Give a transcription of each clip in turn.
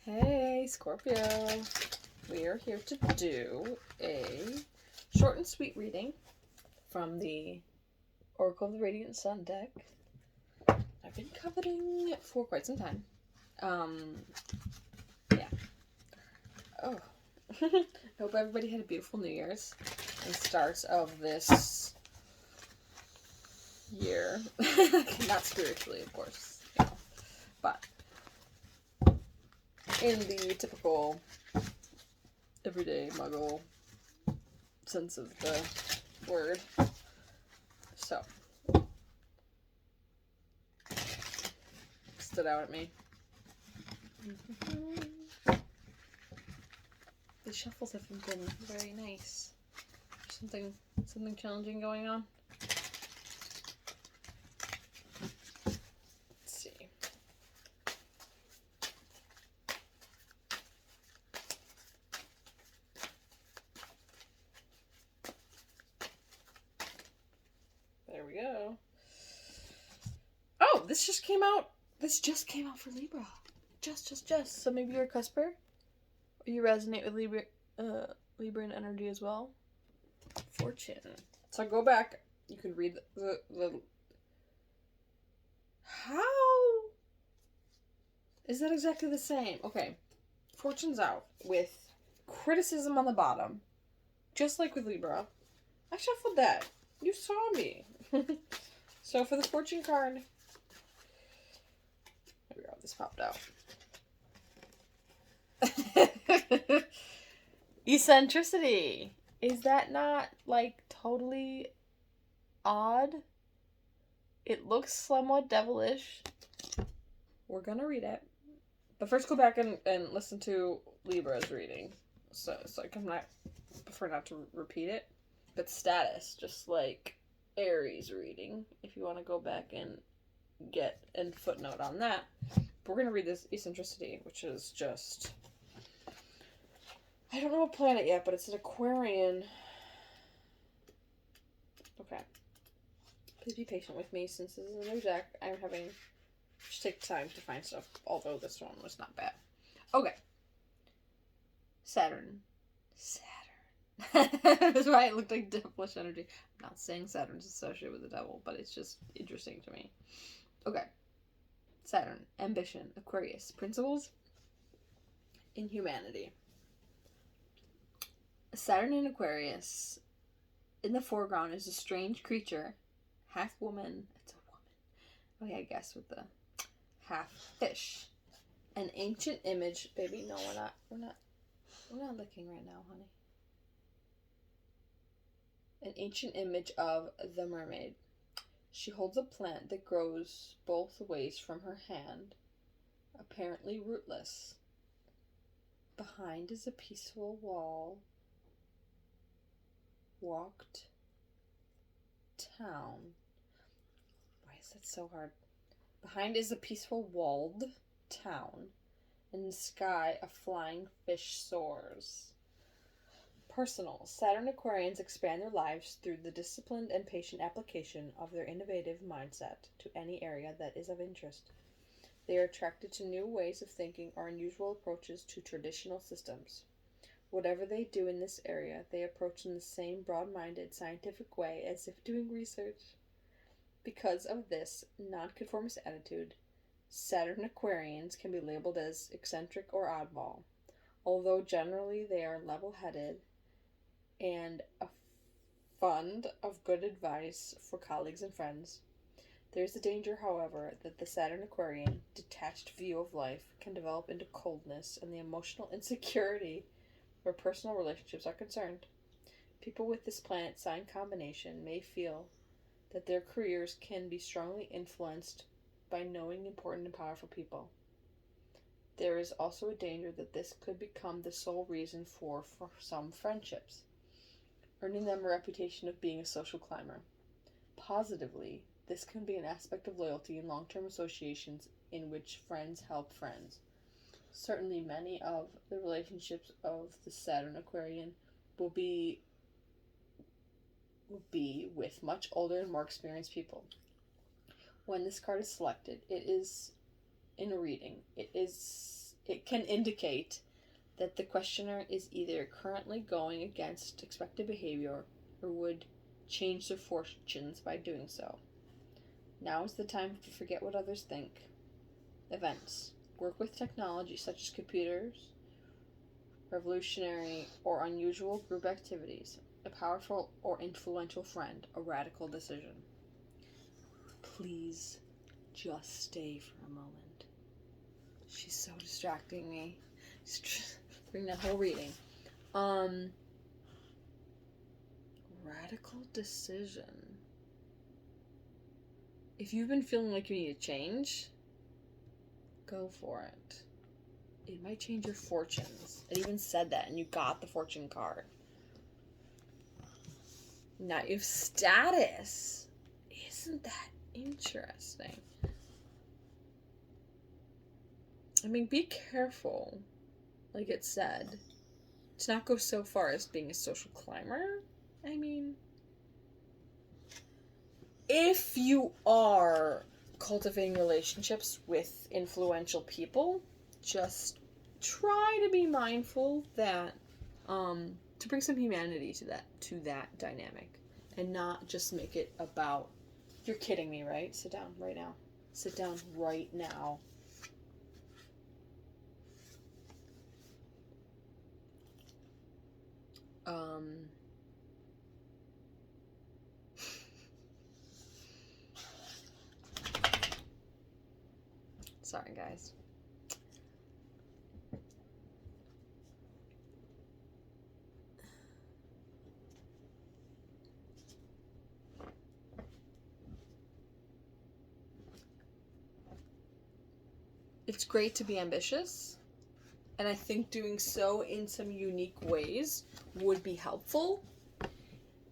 Hey, Scorpio. We are here to do a short and sweet reading from the Oracle of the Radiant Sun deck. I've been coveting it for quite some time. Yeah. Oh. I hope everybody had a beautiful New Year's and start of this year. Not spiritually, of course, but in the typical everyday muggle sense of the word. So, stood out at me. The shuffles have been very nice. Something challenging going on. Let's see. There we go. Oh, this just came out. This just came out for Libra. Just. So maybe you're a cusper? Or you resonate with Libran energy as well? Fortune. So go back. You can read the How is that exactly the same? Okay. Fortune's out with criticism on the bottom. Just like with Libra. I shuffled that. You saw me. So for the fortune card, there we go. This popped out. Eccentricity. Is that not like totally odd? It looks somewhat devilish. We're gonna read it. But first go back and listen to Libra's reading. So I prefer not to repeat it. But status, just like Aries reading, if you want to go back and get a footnote on that. But we're going to read this eccentricity, which is just, I don't know what planet yet, but it's an Aquarian. Okay. Please be patient with me since this is a new deck. I'm having to take time to find stuff, although this one was not bad. Okay. Saturn. That's why it looked like devilish energy. I'm not saying Saturn's associated with the devil, but it's just interesting to me. Okay. Saturn, ambition, Aquarius, principles in humanity. Saturn in Aquarius, in the foreground is a strange creature, half woman. It's a woman. Okay, I guess with the half fish. An ancient image. Baby, no, we're not looking right now, honey. An ancient image of the mermaid. She holds a plant that grows both ways from her hand, apparently rootless. Behind is a peaceful walked town. Why is that so hard? Behind is a peaceful walled town. In the sky, a flying fish soars. Personal. Saturn Aquarians expand their lives through the disciplined and patient application of their innovative mindset to any area that is of interest. They are attracted to new ways of thinking or unusual approaches to traditional systems. Whatever they do in this area, they approach in the same broad-minded, scientific way as if doing research. Because of this nonconformist attitude, Saturn Aquarians can be labeled as eccentric or oddball. Although generally they are level-headed and a fund of good advice for colleagues and friends, there is a danger, however, that the Saturn Aquarian detached view of life can develop into coldness and the emotional insecurity where personal relationships are concerned. People with this planet sign combination may feel that their careers can be strongly influenced by knowing important and powerful people. There is also a danger that this could become the sole reason for some friendships, earning them a reputation of being a social climber. Positively, this can be an aspect of loyalty in long-term associations in which friends help friends. Certainly many of the relationships of the Saturn Aquarian will be with much older and more experienced people. When this card is selected, it is in a reading. It is It can indicate that the questioner is either currently going against expected behavior or would change their fortunes by doing so. Now is the time to forget what others think. Events. Work with technology such as computers, revolutionary or unusual group activities, a powerful or influential friend, a radical decision. Please just stay for a moment. She's so distracting me. Bring that whole reading. Radical decision. If you've been feeling like you need a change, go for it. It might change your fortunes. It even said that, and you got the fortune card. Now you have status. Isn't that interesting? I mean, be careful, like it said, to not go so far as being a social climber. I mean, if you are cultivating relationships with influential people, just try to be mindful that to bring some humanity to that dynamic, and not just make it about, you're kidding me, right? Sit down right now. Sit down right now. Sorry, guys. It's great to be ambitious, and I think doing so in some unique ways would be helpful.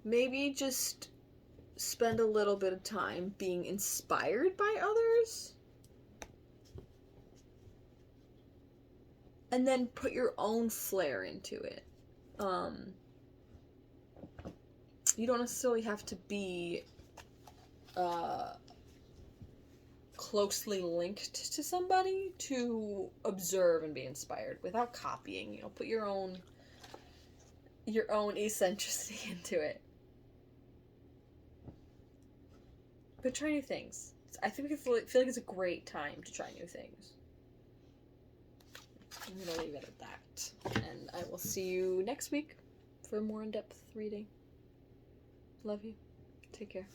Maybe just spend a little bit of time being inspired by others, and then put your own flair into it. You don't necessarily have to be closely linked to somebody to observe and be inspired without copying. You know, put your own eccentricity into it. But try new things. I think we feel like it's a great time to try new things. I'm gonna leave it at that. And I will see you next week for a more in-depth reading. Love you. Take care.